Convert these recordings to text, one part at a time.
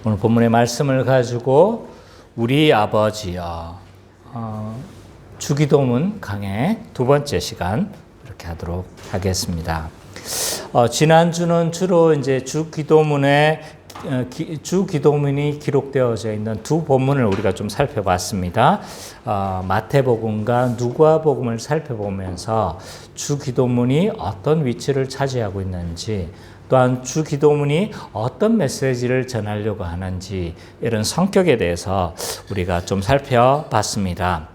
오늘 본문의 말씀을 가지고 우리 아버지여 주기도문 강의 두 번째 시간 이렇게 하도록 하겠습니다. 지난주는 주로 이제 주기도문이 기록되어져 있는 두 본문을 우리가 좀 살펴봤습니다. 마태복음과 누가복음을 살펴보면서 주기도문이 어떤 위치를 차지하고 있는지, 또한 주기도문이 어떤 메시지를 전하려고 하는지 이런 성격에 대해서 우리가 좀 살펴봤습니다.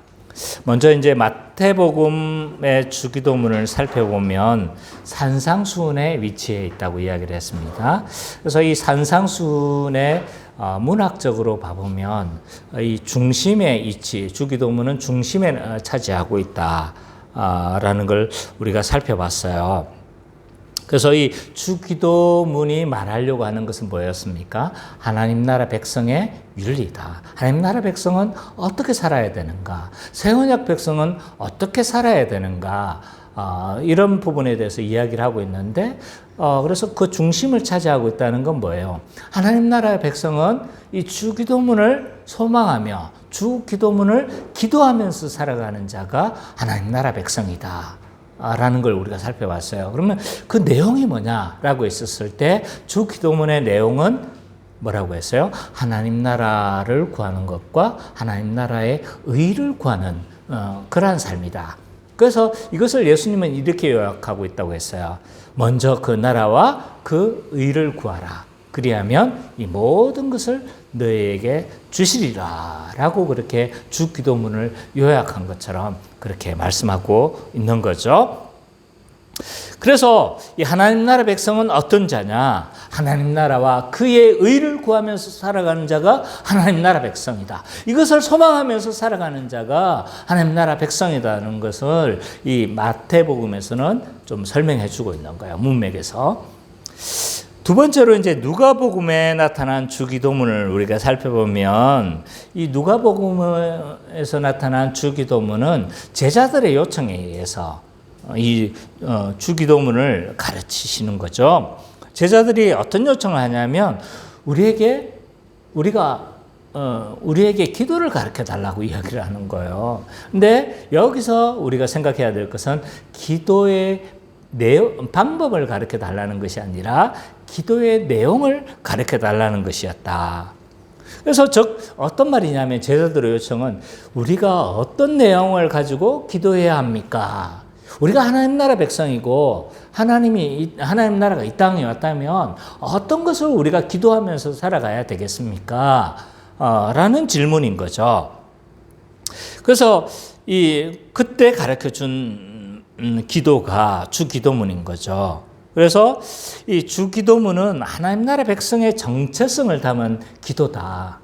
먼저 이제 마태복음의 주기도문을 살펴보면 산상수훈의 위치에 있다고 이야기를 했습니다. 그래서 이 산상수훈의 문학적으로 봐보면 이 중심의 위치, 주기도문은 중심에 차지하고 있다라는 걸 우리가 살펴봤어요. 그래서 이 주기도문이 말하려고 하는 것은 뭐였습니까? 하나님 나라 백성의 윤리다. 하나님 나라 백성은 어떻게 살아야 되는가? 새 언약 백성은 어떻게 살아야 되는가? 이런 부분에 대해서 이야기를 하고 있는데, 그래서 그 중심을 차지하고 있다는 건 뭐예요? 하나님 나라의 백성은 이 주기도문을 소망하며 주기도문을 기도하면서 살아가는 자가 하나님 나라 백성이다 라는 걸 우리가 살펴봤어요. 그러면 그 내용이 뭐냐라고 했었을 때 주기도문의 내용은 뭐라고 했어요? 하나님 나라를 구하는 것과 하나님 나라의 의를 구하는 그러한 삶이다. 그래서 이것을 예수님은 이렇게 요약하고 있다고 했어요. 먼저 그 나라와 그 의를 구하라. 그리하면 이 모든 것을 너희에게 주시리라 라고 그렇게 주기도문을 요약한 것처럼 그렇게 말씀하고 있는 거죠. 그래서 이 하나님 나라 백성은 어떤 자냐? 하나님 나라와 그의 의를 구하면서 살아가는 자가 하나님 나라 백성이다. 이것을 소망하면서 살아가는 자가 하나님 나라 백성이라는 것을 이 마태복음에서는 좀 설명해 주고 있는 거예요. 문맥에서. 두 번째로 이제 누가복음에 나타난 주기도문을 우리가 살펴보면 이 누가복음에서 나타난 주기도문은 제자들의 요청에 의해서 이 주기도문을 가르치시는 거죠. 제자들이 어떤 요청을 하냐면 우리에게 기도를 가르쳐 달라고 이야기를 하는 거예요. 근데 여기서 우리가 생각해야 될 것은 기도의 방법을 가르쳐 달라는 것이 아니라 기도의 내용을 가르쳐 달라는 것이었다. 그래서 어떤 말이냐면 제자들의 요청은 우리가 어떤 내용을 가지고 기도해야 합니까? 우리가 하나님 나라 백성이고 하나님 나라가 이 땅에 왔다면 어떤 것을 우리가 기도하면서 살아가야 되겠습니까? 라는 질문인 거죠. 그래서 그때 가르쳐 준 기도가 주기도문인 거죠. 그래서 이 주기도문은 하나님 나라 백성의 정체성을 담은 기도다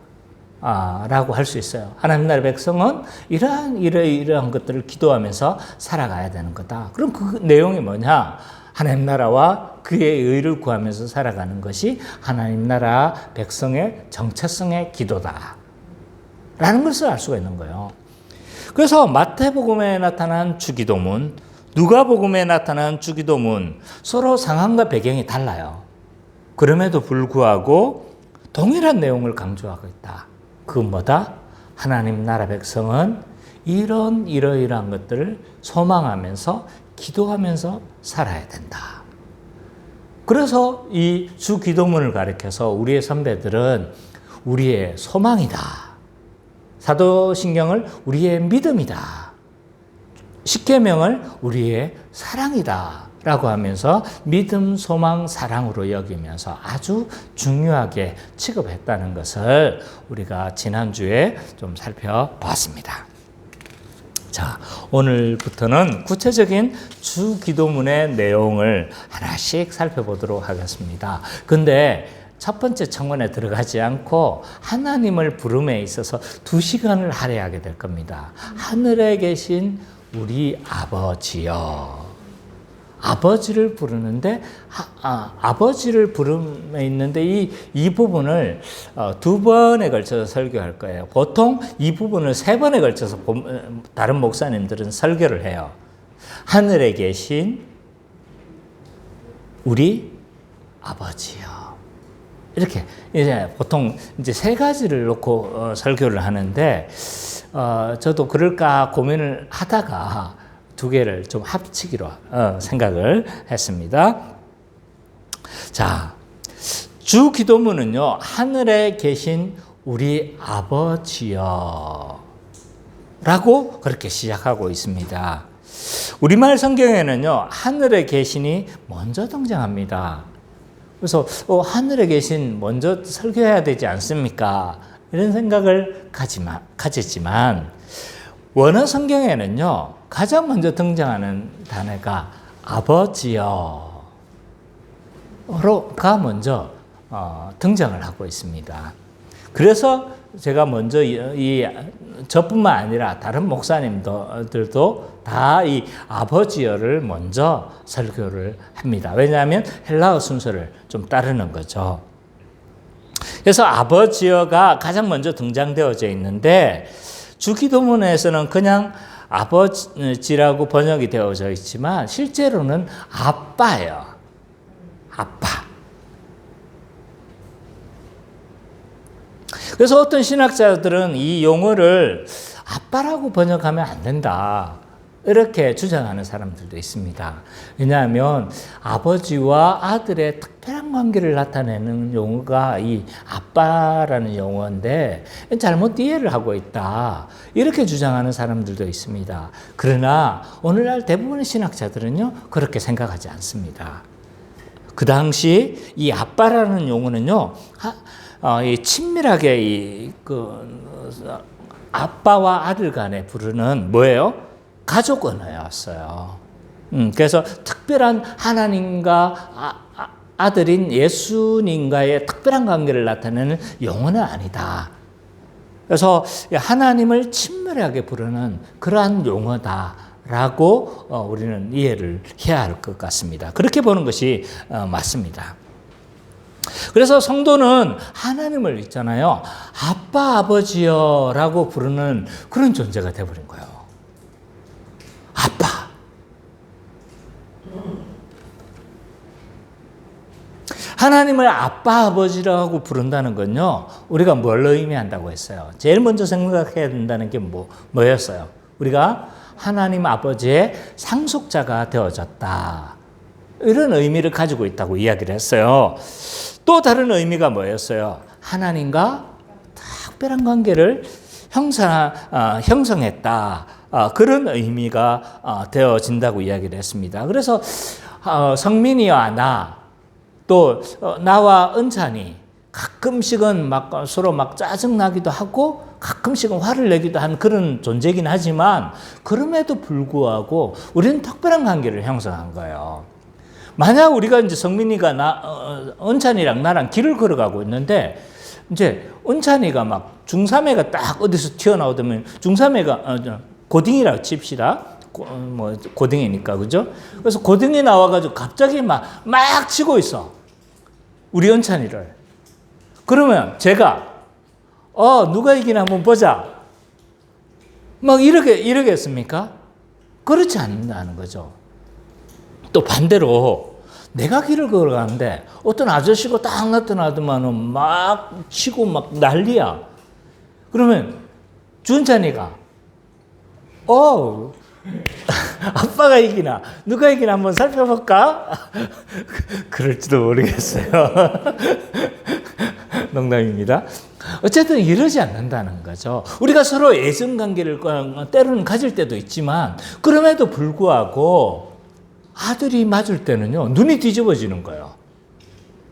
라고 할 수 있어요. 하나님 나라 백성은 이러한 것들을 기도하면서 살아가야 되는 거다. 그럼 그 내용이 뭐냐? 하나님 나라와 그의 의를 구하면서 살아가는 것이 하나님 나라 백성의 정체성의 기도다 라는 것을 알 수가 있는 거예요. 그래서 마태복음에 나타난 주기도문, 누가복음에 나타난 주기도문 서로 상황과 배경이 달라요. 그럼에도 불구하고 동일한 내용을 강조하고 있다. 그건 뭐다? 하나님 나라 백성은 이러이러한 것들을 소망하면서 기도하면서 살아야 된다. 그래서 이 주기도문을 가리켜서 우리의 선배들은 우리의 소망이다. 사도신경을 우리의 믿음이다. 십계명을 우리의 사랑이다 라고 하면서 믿음, 소망, 사랑으로 여기면서 아주 중요하게 취급했다는 것을 우리가 지난주에 좀 살펴봤습니다. 자, 오늘부터는 구체적인 주기도문의 내용을 하나씩 살펴보도록 하겠습니다. 근데 첫 번째 청원에 들어가지 않고 하나님을 부름에 있어서 2시간을 할애하게 될 겁니다. 하늘에 계신 우리 아버지여. 아버지를 부르는데 아버지를 부름에 있는데 이 부분을 두 번에 걸쳐서 설교할 거예요. 보통 이 부분을 세 번에 걸쳐서 다른 목사님들은 설교를 해요. 하늘에 계신 우리 아버지여. 이렇게 이제 보통 이제 세 가지를 놓고 설교를 하는데 저도 그럴까 고민을 하다가 두 개를 좀 합치기로 생각을 했습니다. 자, 주 기도문은요, 하늘에 계신 우리 아버지여 라고 그렇게 시작하고 있습니다. 우리말 성경에는요, 하늘에 계신이 먼저 등장합니다. 그래서 하늘에 계신 먼저 설교해야 되지 않습니까? 이런 생각을 가졌지만 원어 성경에는요, 가장 먼저 등장하는 단어가 아버지여가 먼저 등장을 하고 있습니다. 그래서 제가 먼저 저뿐만 아니라 다른 목사님들도 다 이 아버지여를 먼저 설교를 합니다. 왜냐하면 헬라어 순서를 좀 따르는 거죠. 그래서 아버지여가 가장 먼저 등장되어져 있는데 주기도문에서는 그냥 아버지라고 번역이 되어져 있지만 실제로는 아빠예요. 아빠. 그래서 어떤 신학자들은 이 용어를 아빠라고 번역하면 안 된다, 이렇게 주장하는 사람들도 있습니다. 왜냐하면 아버지와 아들의 특별한 관계를 나타내는 용어가 이 아빠라는 용어인데 잘못 이해를 하고 있다, 이렇게 주장하는 사람들도 있습니다. 그러나 오늘날 대부분의 신학자들은요, 그렇게 생각하지 않습니다. 그 당시 이 아빠라는 용어는요, 이 친밀하게 아빠와 아들 간에 부르는 뭐예요? 가족 언어였어요. 그래서 특별한 하나님과 아들인 예수님과의 특별한 관계를 나타내는 용어는 아니다. 그래서 하나님을 친밀하게 부르는 그러한 용어다라고 우리는 이해를 해야 할 것 같습니다. 그렇게 보는 것이 맞습니다. 그래서 성도는 하나님을 있잖아요, 아빠, 아버지여라고 부르는 그런 존재가 되어버린 거예요. 아빠. 하나님을 아빠, 아버지라고 부른다는 건요, 우리가 뭘 의미한다고 했어요? 제일 먼저 생각해야 된다는 게 뭐였어요? 우리가 하나님 아버지의 상속자가 되어졌다, 이런 의미를 가지고 있다고 이야기를 했어요. 또 다른 의미가 뭐였어요? 하나님과 특별한 관계를 형성했다, 그런 의미가 되어진다고 이야기를 했습니다. 그래서 성민이와 나, 또 나와 은찬이 가끔씩은 서로 짜증나기도 하고 가끔씩은 화를 내기도 한 그런 존재이긴 하지만 그럼에도 불구하고 우리는 특별한 관계를 형성한 거예요. 만약 우리가 이제 성민이가 은찬이랑 나랑 길을 걸어가고 있는데 이제 은찬이가 중3애가 딱 어디서 튀어나오더면 중3애가 고딩이라고 칩시다. 고딩이니까, 그죠? 그래서 고딩이 나와가지고 갑자기 막 치고 있어. 우리 은찬이를. 그러면 제가, 누가 이기나 한번 보자. 이러겠습니까? 그렇지 않는다는 거죠. 또 반대로 내가 길을 걸어가는데 어떤 아저씨가 딱 나타나더만은 치고 난리야. 그러면 준찬이가 아빠가 이기나 누가 이기나 한번 살펴볼까? 그럴지도 모르겠어요. 농담입니다. 어쨌든 이러지 않는다는 거죠. 우리가 서로 애정 관계를 때로는 가질 때도 있지만 그럼에도 불구하고 아들이 맞을 때는요, 눈이 뒤집어지는 거예요.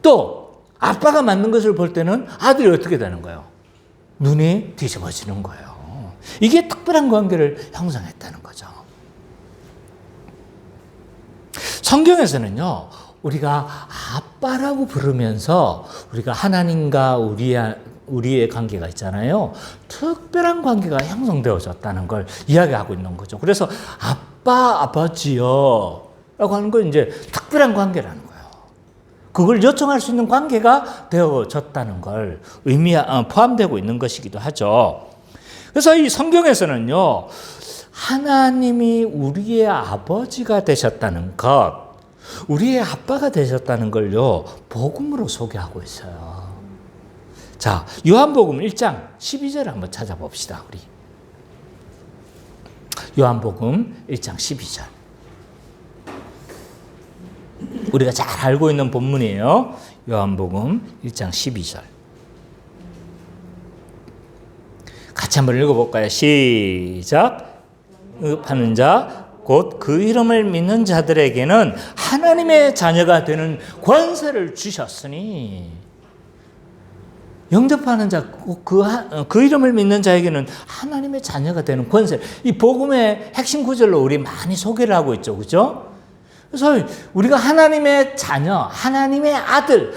또 아빠가 맞는 것을 볼 때는 아들이 어떻게 되는 거예요? 눈이 뒤집어지는 거예요. 이게 특별한 관계를 형성했다는 거죠. 성경에서는요, 우리가 아빠라고 부르면서 우리가 하나님과 우리의 관계가 있잖아요. 특별한 관계가 형성되어졌다는 걸 이야기하고 있는 거죠. 그래서 아빠, 아버지여 라고 하는 건 이제 특별한 관계라는 거예요. 그걸 요청할 수 있는 관계가 되어졌다는 걸 포함되고 있는 것이기도 하죠. 그래서 이 성경에서는요, 하나님이 우리의 아버지가 되셨다는 것, 우리의 아빠가 되셨다는 걸요, 복음으로 소개하고 있어요. 자, 요한복음 1장 12절 한번 찾아봅시다. 우리 요한복음 1장 12절. 우리가 잘 알고 있는 본문이에요. 요한복음 1장 12절. 같이 한번 읽어볼까요? 시작. 응답하는 자, 곧 그 이름을 믿는 자들에게는 하나님의 자녀가 되는 권세를 주셨으니. 영접하는 자, 그 이름을 믿는 자에게는 하나님의 자녀가 되는 권세. 이 복음의 핵심 구절로 우리 많이 소개를 하고 있죠. 그죠? 그래서 우리가 하나님의 자녀, 하나님의 아들,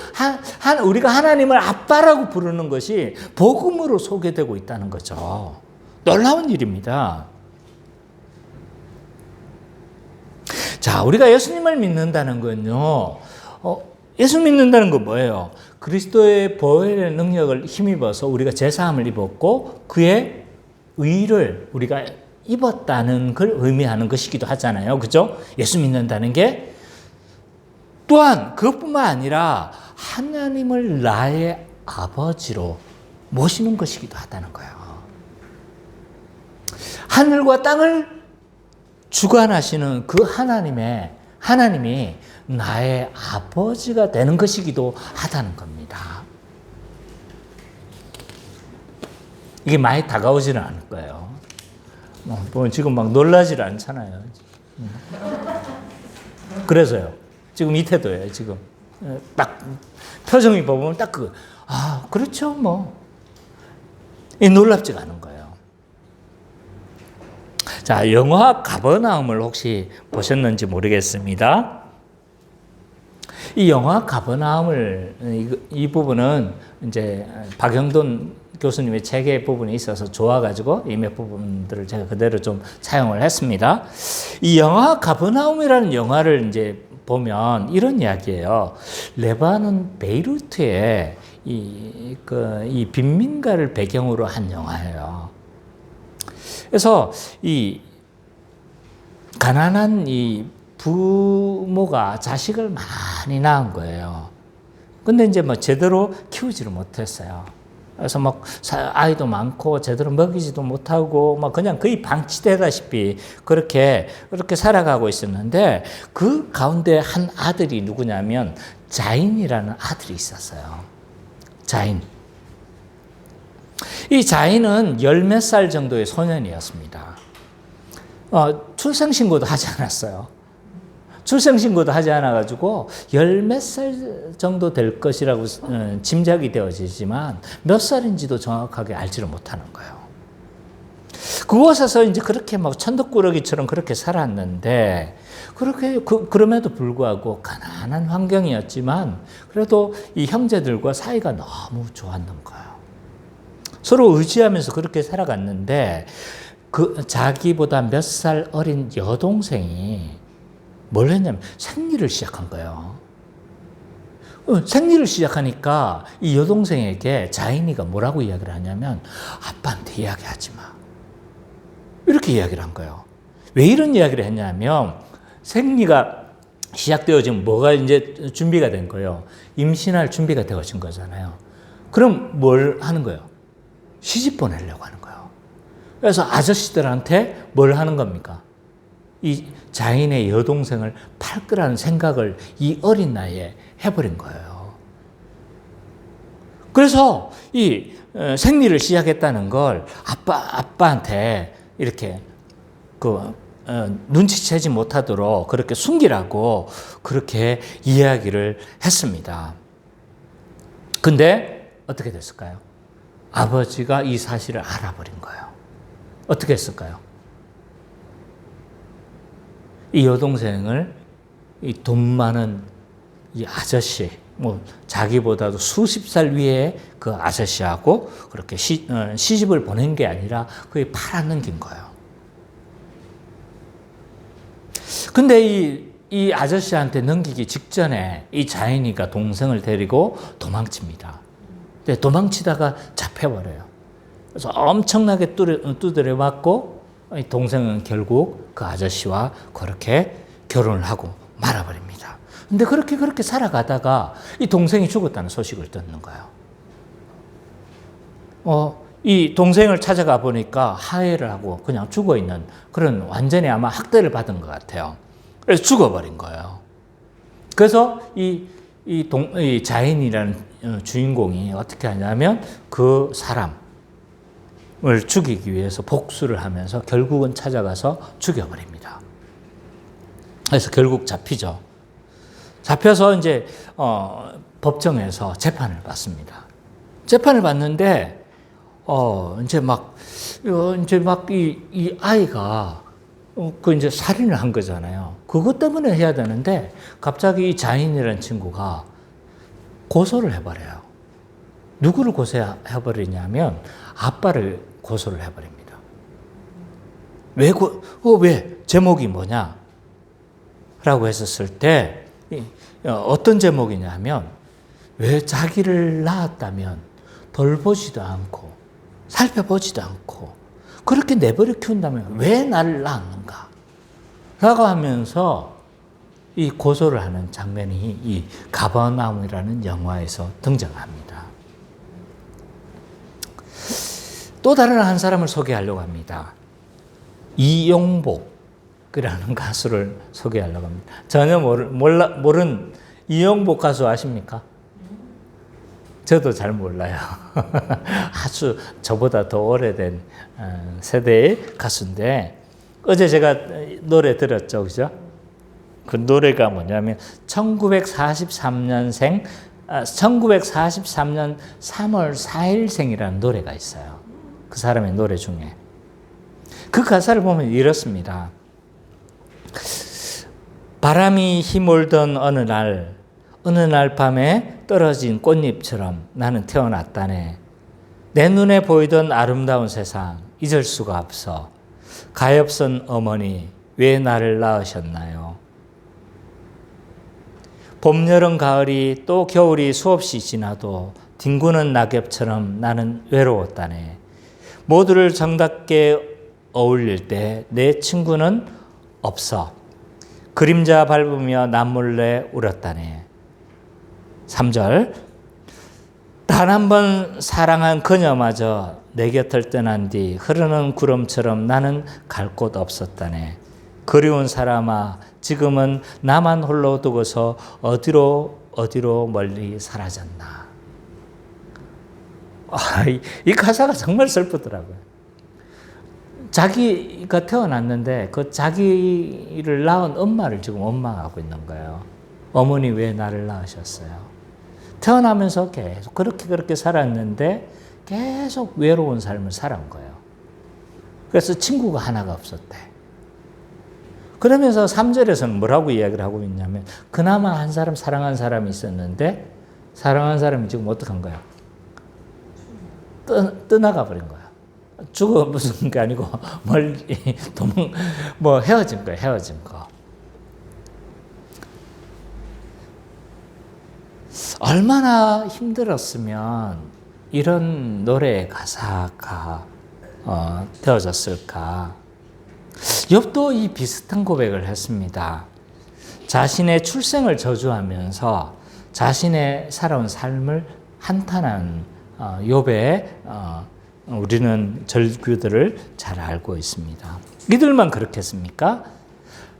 우리가 하나님을 아빠라고 부르는 것이 복음으로 소개되고 있다는 거죠. 놀라운 일입니다. 자, 우리가 예수님을 믿는다는 건요, 예수 믿는다는 건 뭐예요? 그리스도의 보혈의 능력을 힘입어서 우리가 제사함을 입었고 그의 의를 우리가 입었다는 걸 의미하는 것이기도 하잖아요. 그죠? 예수 믿는다는 게 또한 그것뿐만 아니라 하나님을 나의 아버지로 모시는 것이기도 하다는 거예요. 하늘과 땅을 주관하시는 그 하나님이 나의 아버지가 되는 것이기도 하다는 겁니다. 이게 많이 다가오지는 않을 거예요. 지금 막 놀라질 않잖아요. 그래서요. 지금 이 태도예요. 지금 딱 표정이 보면 딱 그렇죠. 놀랍지가 않은 거예요. 자, 영화 가버나움을 혹시 보셨는지 모르겠습니다. 이 영화 가버나움을 이 부분은 이제 박영돈 교수님의 책의 부분이 있어서 좋아가지고 이 몇 부분들을 제가 그대로 좀 차용을 했습니다. 이 영화 가버나움이라는 영화를 이제 보면 이런 이야기예요. 레바논 베이루트의 이 빈민가를 배경으로 한 영화예요. 그래서 이 가난한 이 부모가 자식을 많이 낳은 거예요. 근데 이제 제대로 키우지를 못했어요. 그래서 아이도 많고 제대로 먹이지도 못하고 그냥 거의 방치되다시피 그렇게 살아가고 있었는데 그 가운데 한 아들이 누구냐면 자인이라는 아들이 있었어요. 자인. 이 자인은 10몇 살 정도의 소년이었습니다. 출생신고도 하지 않았어요. 출생신고도 하지 않아가지고 10몇 살 정도 될 것이라고 짐작이 되어지지만 몇 살인지도 정확하게 알지를 못하는 거예요. 그곳에서 이제 그렇게 천덕꾸러기처럼 그렇게 살았는데 그럼에도 불구하고 가난한 환경이었지만 그래도 이 형제들과 사이가 너무 좋았는 거예요. 서로 의지하면서 그렇게 살아갔는데 자기보다 몇 살 어린 여동생이 뭘 했냐면 생리를 시작한 거예요. 생리를 시작하니까 이 여동생에게 자인이가 뭐라고 이야기를 하냐면 아빠한테 이야기하지 마. 이렇게 이야기를 한 거예요. 왜 이런 이야기를 했냐면 생리가 시작되어지면 뭐가 이제 준비가 된 거예요. 임신할 준비가 되어진 거잖아요. 그럼 뭘 하는 거예요? 시집 보내려고 하는 거예요. 그래서 아저씨들한테 뭘 하는 겁니까? 이 자인의 여동생을 팔 거라는 생각을 이 어린 나이에 해버린 거예요. 그래서 이 생리를 시작했다는 걸 아빠한테 이렇게 눈치채지 못하도록 그렇게 숨기라고 그렇게 이야기를 했습니다. 근데 어떻게 됐을까요? 아버지가 이 사실을 알아버린 거예요. 어떻게 했을까요? 이 여동생을 이 돈 많은 이 아저씨, 자기보다도 수십 살 위에 그 아저씨하고 그렇게 시집을 보낸 게 아니라 거의 팔아넘긴 거예요. 근데 이 아저씨한테 넘기기 직전에 이 자인이가 동생을 데리고 도망칩니다. 근데 도망치다가 잡혀버려요. 그래서 엄청나게 두드려 맞고 동생은 결국 그 아저씨와 그렇게 결혼을 하고 말아버립니다. 근데 그렇게 살아가다가 이 동생이 죽었다는 소식을 듣는 거예요. 이 동생을 찾아가 보니까 하해를 하고 그냥 죽어 있는 그런 완전히 아마 학대를 받은 것 같아요. 그래서 죽어버린 거예요. 그래서 이 자인이라는 주인공이 어떻게 하냐면 그 사람을 죽이기 위해서 복수를 하면서 결국은 찾아가서 죽여버립니다. 그래서 결국 잡히죠. 잡혀서 이제 법정에서 재판을 받습니다. 재판을 받는데 이제 막 이 아이가 그 이제 살인을 한 거잖아요. 그것 때문에 해야 되는데 갑자기 이 자인이라는 친구가 고소를 해버려요. 누구를 고소해버리냐면 아빠를 고소를 해버립니다. 왜? 제목이 뭐냐? 라고 했었을 때 어떤 제목이냐면 왜 자기를 낳았다면 돌보지도 않고 살펴보지도 않고 그렇게 내버려 키운다면 왜 나를 낳았는가? 라고 하면서 이 고소를 하는 장면이 이 가버나움이라는 영화에서 등장합니다. 또 다른 한 사람을 소개하려고 합니다. 이용복이라는 가수를 소개하려고 합니다. 전혀 모르는 이용복 가수 아십니까? 저도 잘 몰라요. 아주 저보다 더 오래된 세대의 가수인데 어제 제가 노래 들었죠, 그죠? 그 노래가 뭐냐면 1943년 3월 4일생이라는 노래가 있어요. 그 사람의 노래 중에. 그 가사를 보면 이렇습니다. 바람이 힘몰던 어느 날 밤에 떨어진 꽃잎처럼 나는 태어났다네. 내 눈에 보이던 아름다운 세상 잊을 수가 없어. 가엾은 어머니 왜 나를 낳으셨나요? 봄, 여름, 가을이 또 겨울이 수없이 지나도 뒹구는 낙엽처럼 나는 외로웠다네. 모두를 정답게 어울릴 때 내 친구는 없어. 그림자 밟으며 남몰래 울었다네. 3절 단 한 번 사랑한 그녀마저 내 곁을 떠난 뒤 흐르는 구름처럼 나는 갈 곳 없었다네. 그리운 사람아 지금은 나만 홀로 두고서 어디로 멀리 사라졌나. 이 가사가 정말 슬프더라고요. 자기가 태어났는데 그 자기를 낳은 엄마를 지금 원망하고 있는 거예요. 어머니 왜 나를 낳으셨어요? 태어나면서 계속 그렇게 살았는데 계속 외로운 삶을 살아온 거예요. 그래서 친구가 하나가 없었대. 그러면서 3절에서는 뭐라고 이야기를 하고 있냐면 그나마 한 사람 사랑한 사람이 있었는데 사랑한 사람이 지금 어떡한 거야? 떠나가 버린 거야. 죽어 무슨 게 아니고 멀리 헤어진 거야. 헤어진 거. 얼마나 힘들었으면 이런 노래의 가사가 되어졌을까. 욥도 이 비슷한 고백을 했습니다. 자신의 출생을 저주하면서 자신의 살아온 삶을 한탄한 욥의 우리는 절규들을 잘 알고 있습니다. 이들만 그렇겠습니까?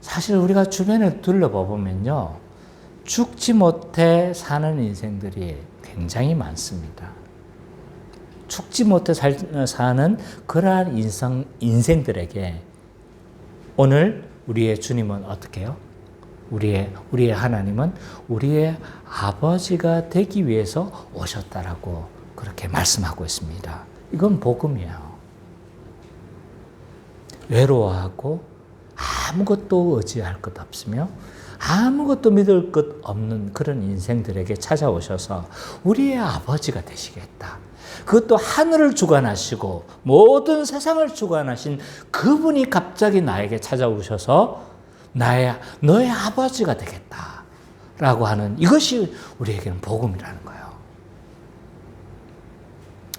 사실 우리가 주변을 둘러보면요. 죽지 못해 사는 인생들이 굉장히 많습니다. 죽지 못해 사는 그러한 인생들에게 오늘 우리의 주님은 어떻게 해요? 우리의 하나님은 우리의 아버지가 되기 위해서 오셨다라고 그렇게 말씀하고 있습니다. 이건 복음이에요. 외로워하고 아무것도 의지할 것 없으며 아무것도 믿을 것 없는 그런 인생들에게 찾아오셔서 우리의 아버지가 되시겠다. 그것도 하늘을 주관하시고 모든 세상을 주관하신 그분이 갑자기 나에게 찾아오셔서 너의 아버지가 되겠다라고 하는 이것이 우리에게는 복음이라는 거예요.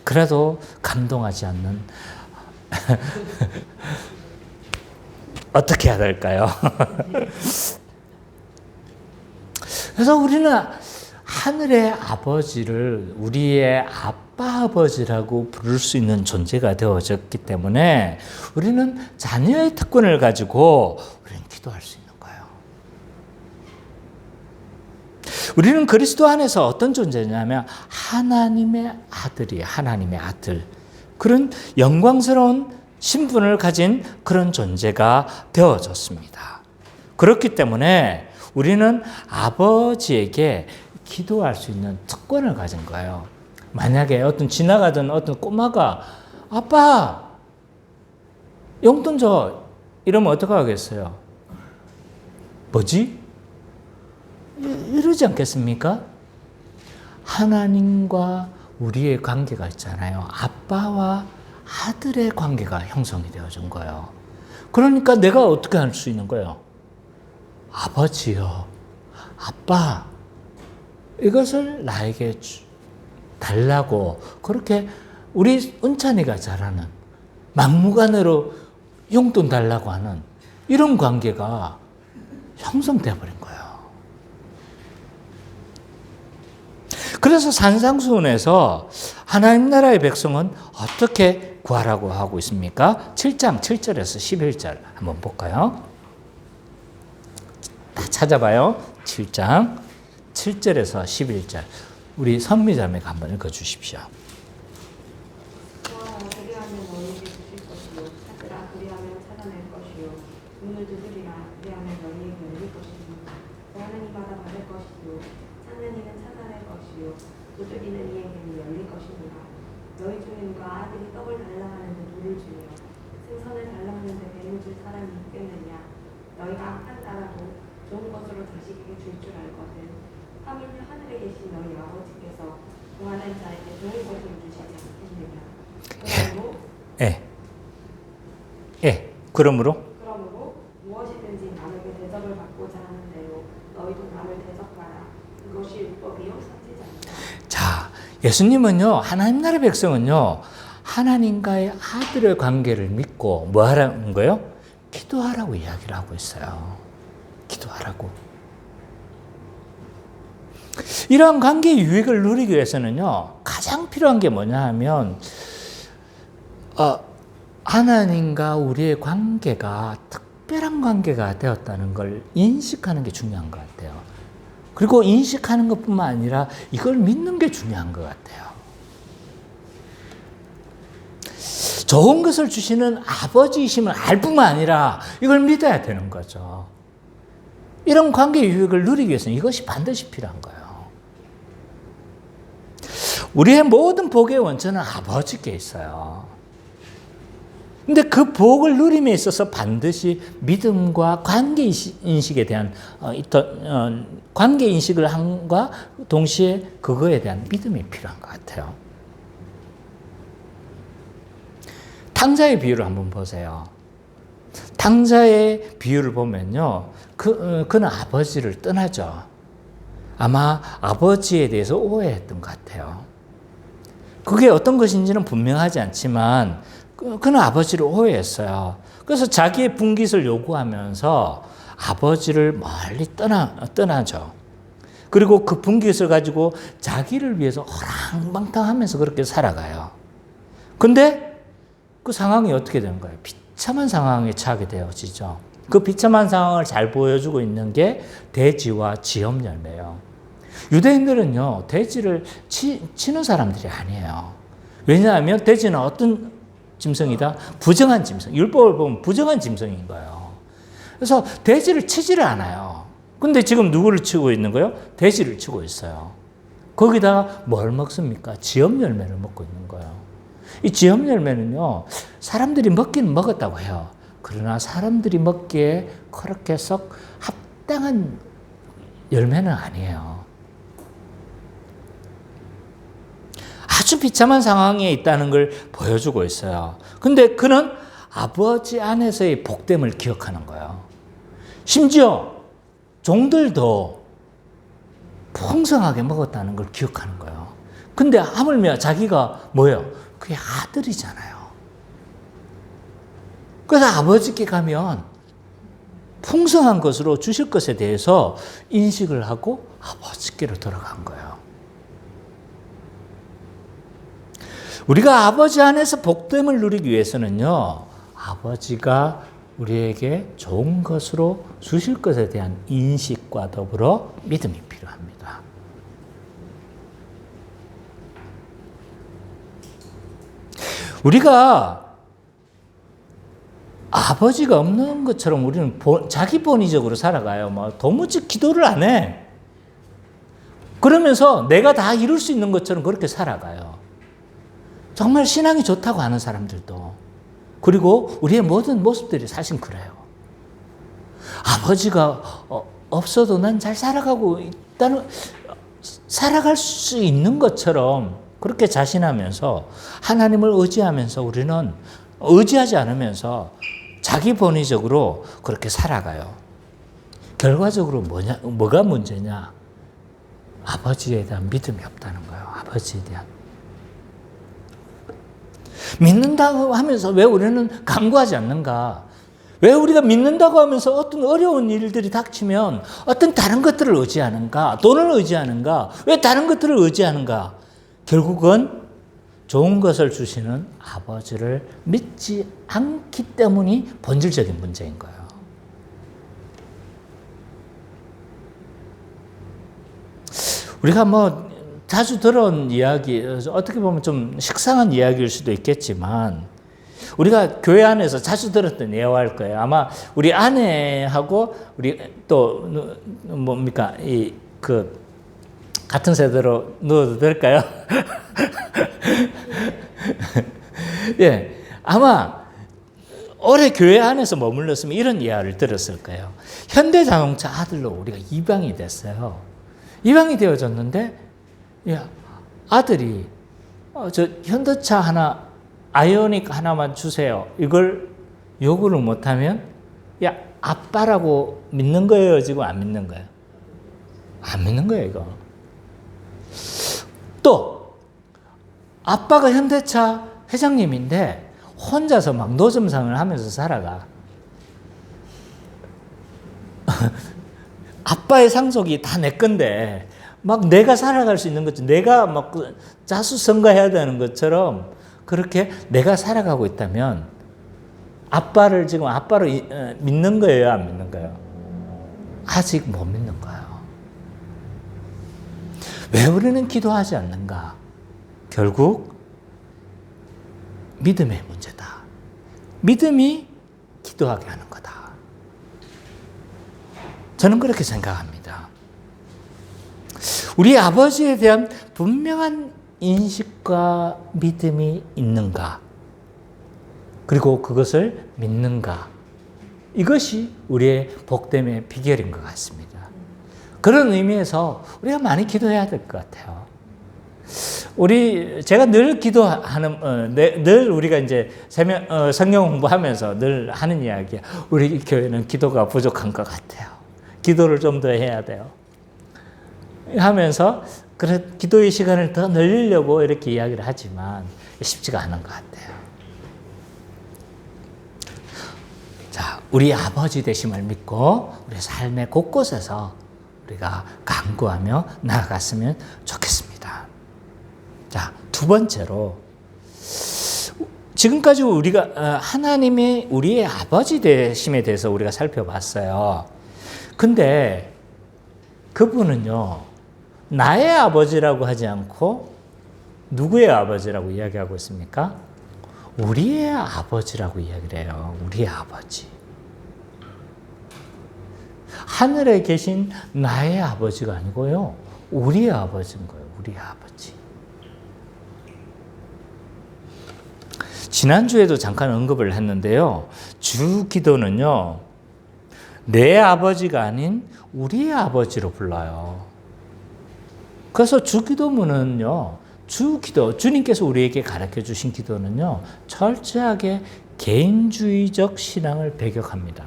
그래도 감동하지 않는 어떻게 해야 될까요? 그래서 우리는 하늘의 아버지를 우리의 아빠 아버지라고 부를 수 있는 존재가 되어졌기 때문에 우리는 자녀의 특권을 가지고 우리는 기도할 수 있는 거예요. 우리는 그리스도 안에서 어떤 존재냐면 하나님의 아들이에요. 하나님의 아들. 그런 영광스러운 신분을 가진 그런 존재가 되어졌습니다. 그렇기 때문에 우리는 아버지에게 기도할 수 있는 특권을 가진 거예요. 만약에 어떤 지나가던 어떤 꼬마가 아빠 용돈 줘 이러면 어떻게 하겠어요? 뭐지? 이러지 않겠습니까? 하나님과 우리의 관계가 있잖아요. 아빠와 아들의 관계가 형성이 되어진 거예요. 그러니까 내가 어떻게 할 수 있는 거예요? 아버지요, 아빠, 이것을 나에게 달라고 그렇게 우리 은찬이가 잘하는 막무가내로 용돈 달라고 하는 이런 관계가 형성되어 버린 거예요. 그래서 산상수훈에서 하나님 나라의 백성은 어떻게 구하라고 하고 있습니까? 7장 7절에서 11절 한번 볼까요? 다 찾아봐요. 7장 7절에서 11절. 우리 선미자매가 한번 읽어주십시오. 그리하면 너희에게 주실 것이요 찾으라 그리하면 찾아낼 것이요 문을 두드리라 그리하면 너희에게 열릴 것이니라 구하는 이마다 받을 것이요 찾는 이는 찾아낼 것이요 두드리는 이에게는 열릴 것이니라 너희 중에 누가 아들이 떡을 달라 하는데 돌을 주며 생선을 달라 하는데 뱀을 줄 사람이 있겠느냐 너희가 악한 나라도 좋은 것으로 자식에게 줄 줄 알거든 하물며 하늘에 계신 너희 아버지께서 구하는 자에게 좋은 것을 주시지 않겠느냐 그러므로 무엇이든지 남에게 대접을 받고자 하는 대로 너희도 남을 대접하라. 그것이 율법이요 선지자니라. 자, 예수님은요, 하나님 나라의 백성은요, 하나님과의 아들의 관계를 믿고 뭐 하라는 거예요? 기도하라고 이야기를 하고 있어요. 기도하라고. 이러한 관계의 유익을 누리기 위해서는요, 가장 필요한 게 뭐냐 하면, 하나님과 우리의 관계가 특별한 관계가 되었다는 걸 인식하는 게 중요한 것 같아요. 그리고 인식하는 것뿐만 아니라 이걸 믿는 게 중요한 것 같아요. 좋은 것을 주시는 아버지이심을 알 뿐만 아니라 이걸 믿어야 되는 거죠. 이런 관계의 유익을 누리기 위해서는 이것이 반드시 필요한 거예요. 우리의 모든 복의 원천은 아버지께 있어요. 근데 그 복을 누림에 있어서 반드시 믿음과 관계인식에 대한 관계인식을 함과 동시에 그거에 대한 믿음이 필요한 것 같아요. 탕자의 비유를 한번 보세요. 탕자의 비유를 보면요, 그는 아버지를 떠나죠. 아마 아버지에 대해서 오해했던 것 같아요. 그게 어떤 것인지는 분명하지 않지만 그는 아버지를 오해했어요. 그래서 자기의 분깃을 요구하면서 아버지를 멀리 떠나죠. 그리고 그 분깃을 가지고 자기를 위해서 허랑방탕하면서 그렇게 살아가요. 근데 그 상황이 어떻게 되는 거예요? 비참한 상황에 처하게 되어지죠. 그 비참한 상황을 잘 보여주고 있는 게 돼지와 지엄 열매예요. 유대인들은요, 돼지를 치는 사람들이 아니에요. 왜냐하면 돼지는 어떤 짐승이다? 부정한 짐승. 율법을 보면 부정한 짐승인 거예요. 그래서 돼지를 치지를 않아요. 근데 지금 누구를 치고 있는 거예요? 돼지를 치고 있어요. 거기다가 뭘 먹습니까? 지엄 열매를 먹고 있는 거예요. 이 지엄 열매는요, 사람들이 먹기는 먹었다고 해요. 그러나 사람들이 먹기에 그렇게 썩 합당한 열매는 아니에요. 아주 비참한 상황에 있다는 걸 보여주고 있어요. 근데 그는 아버지 안에서의 복됨을 기억하는 거예요. 심지어 종들도 풍성하게 먹었다는 걸 기억하는 거예요. 근데 하물며 자기가 뭐예요? 그게 아들이잖아요. 그래서 아버지께 가면 풍성한 것으로 주실 것에 대해서 인식을 하고 아버지께로 돌아간 거예요. 우리가 아버지 안에서 복됨을 누리기 위해서는요, 아버지가 우리에게 좋은 것으로 주실 것에 대한 인식과 더불어 믿음이 필요합니다. 우리가 아버지가 없는 것처럼 우리는 자기 본의적으로 살아가요. 뭐 도무지 기도를 안 해. 그러면서 내가 다 이룰 수 있는 것처럼 그렇게 살아가요. 정말 신앙이 좋다고 하는 사람들도. 그리고 우리의 모든 모습들이 사실 그래요. 아버지가 없어도 난 잘 살아가고 있다는, 살아갈 수 있는 것처럼 그렇게 자신하면서 하나님을 의지하면서 우리는 의지하지 않으면서 자기 본의적으로 그렇게 살아가요. 결과적으로 뭐가 문제냐? 아버지에 대한 믿음이 없다는 거예요. 아버지에 대한. 믿는다고 하면서 왜 우리는 간구하지 않는가? 왜 우리가 믿는다고 하면서 어떤 어려운 일들이 닥치면 어떤 다른 것들을 의지하는가? 돈을 의지하는가? 왜 다른 것들을 의지하는가? 결국은 좋은 것을 주시는 아버지를 믿지 않기 때문이 본질적인 문제인 거예요. 우리가 뭐 자주 들은 이야기, 어떻게 보면 좀 식상한 이야기일 수도 있겠지만, 우리가 교회 안에서 자주 들었던 예화일 거예요. 아마 우리 아내하고 우리 또 뭡니까 같은 세대로 넣어도 될까요? 예, 아마 오래 교회 안에서 머물렀으면 이런 이야기를 들었을 거예요. 현대자동차 아들로 우리가 입양이 됐어요. 입양이 되어졌는데, 야, 아들이 저 현대차 하나, 아이오닉 하나만 주세요. 이걸 요구를 못하면, 야, 아빠라고 믿는 거예요? 지금 안 믿는 거예요? 안 믿는 거예요, 이거. 또 아빠가 현대차 회장님인데 혼자서 막 노점상을 하면서 살아가. 아빠의 상속이 다 내 건데 막 내가 살아갈 수 있는 것처럼, 내가 막 자수성가해야 되는 것처럼 그렇게 내가 살아가고 있다면 아빠를 지금 아빠로 믿는 거예요? 안 믿는 거예요? 아직 못 믿는 거예요. 왜 우리는 기도하지 않는가? 결국 믿음의 문제다. 믿음이 기도하게 하는 거다. 저는 그렇게 생각합니다. 우리 아버지에 대한 분명한 인식과 믿음이 있는가? 그리고 그것을 믿는가? 이것이 우리의 복됨의 비결인 것 같습니다. 그런 의미에서 우리가 많이 기도해야 될 것 같아요. 제가 늘 기도하는, 늘 우리가 이제 성경 공부하면서 늘 하는 이야기야. 우리 교회는 기도가 부족한 것 같아요. 기도를 좀 더 해야 돼요. 하면서 그래 기도의 시간을 더 늘리려고 이렇게 이야기를 하지만 쉽지가 않은 것 같아요. 자, 우리 아버지 되심을 믿고 우리 삶의 곳곳에서 우리가 간구하며 나아갔으면 좋겠습니다. 자, 두 번째로, 지금까지 우리가 하나님의 우리의 아버지 되심에 대해서 우리가 살펴봤어요. 근데 그분은요, 나의 아버지라고 하지 않고 누구의 아버지라고 이야기하고 있습니까? 우리의 아버지라고 이야기를 해요. 우리의 아버지. 하늘에 계신 나의 아버지가 아니고요, 우리의 아버지인 거예요. 우리의 아버지. 지난주에도 잠깐 언급을 했는데요, 주 기도는요, 내 아버지가 아닌 우리의 아버지로 불러요. 그래서 주 기도문은요, 주님께서 우리에게 가르쳐 주신 기도는요, 철저하게 개인주의적 신앙을 배격합니다.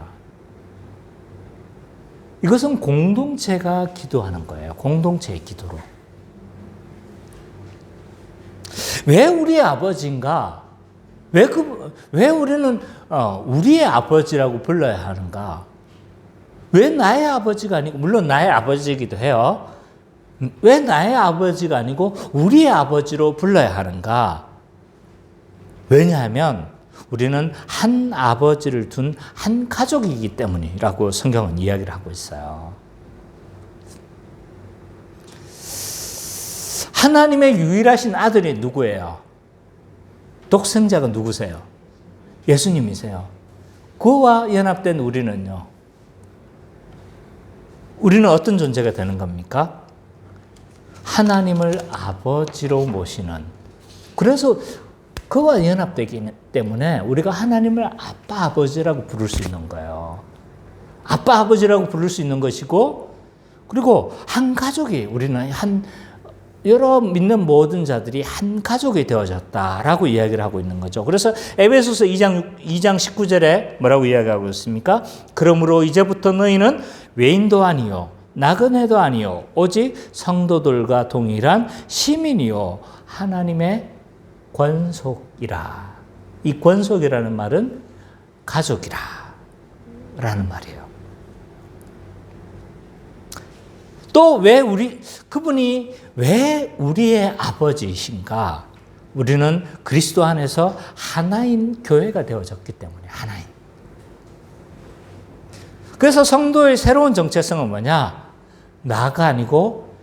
이것은 공동체가 기도하는 거예요. 공동체의 기도로. 왜 우리의 아버지인가? 왜 우리는 우리의 아버지라고 불러야 하는가? 왜 나의 아버지가 아니고, 물론 나의 아버지이기도 해요. 왜 나의 아버지가 아니고 우리의 아버지로 불러야 하는가? 왜냐하면 우리는 한 아버지를 둔 한 가족이기 때문이라고 성경은 이야기를 하고 있어요. 하나님의 유일하신 아들이 누구예요? 독생자가 누구세요? 예수님이세요. 그와 연합된 우리는요, 우리는 어떤 존재가 되는 겁니까? 하나님을 아버지로 모시는. 그래서 그와 연합되기 때문에 우리가 하나님을 아빠, 아버지라고 부를 수 있는 거예요. 아빠, 아버지라고 부를 수 있는 것이고, 그리고 한 가족이, 우리는 여러 믿는 모든 자들이 한 가족이 되어졌다라고 이야기를 하고 있는 거죠. 그래서 에베소서 2장 19절에 뭐라고 이야기하고 있습니까? 그러므로 이제부터 너희는 외인도 아니요 나그네도 아니요 오직 성도들과 동일한 시민이요 하나님의 권속이라. 이 권속이라는 말은 가족이라 라는 말이에요. 또 그분이 왜 우리의 아버지이신가? 우리는 그리스도 안에서 하나인 교회가 되어졌기 때문에 하나인. 그래서 성도의 새로운 정체성은 뭐냐? 나가 아니고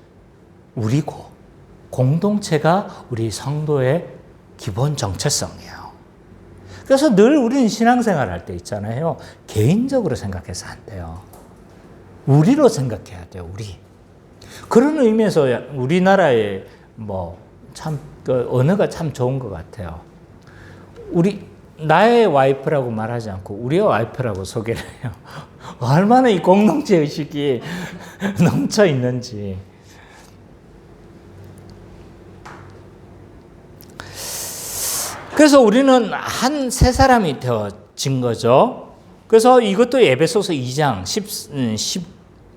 우리고, 공동체가 우리 성도의 기본 정체성이에요. 그래서 늘 우리는 신앙생활 할 때 있잖아요. 개인적으로 생각해서 안 돼요. 우리로 생각해야 돼요. 우리. 그런 의미에서 우리나라의 언어가 참 좋은 것 같아요. 나의 와이프라고 말하지 않고 우리의 와이프라고 소개를 해요. 얼마나 이 공동체 의식이 넘쳐 있는지. 그래서 우리는 세 사람이 되어진 거죠. 그래서 이것도 에베소서 2장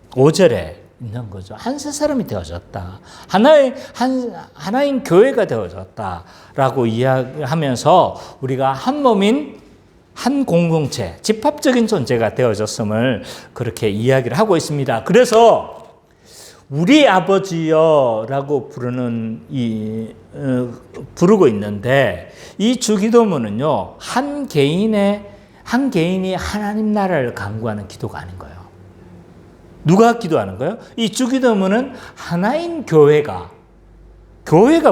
15절에 있는 거죠. 세 사람이 되어졌다. 하나인 교회가 되어졌다라고 이야기하면서 우리가 한 몸인 한 공동체, 집합적인 존재가 되어졌음을 그렇게 이야기를 하고 있습니다. 그래서 우리 아버지여라고 부르고 있는데, 이 주기도문은요, 한 개인이 하나님 나라를 간구하는 기도가 아닌 거예요. 누가 기도하는 거예요? 이 주기도문은 하나인 교회가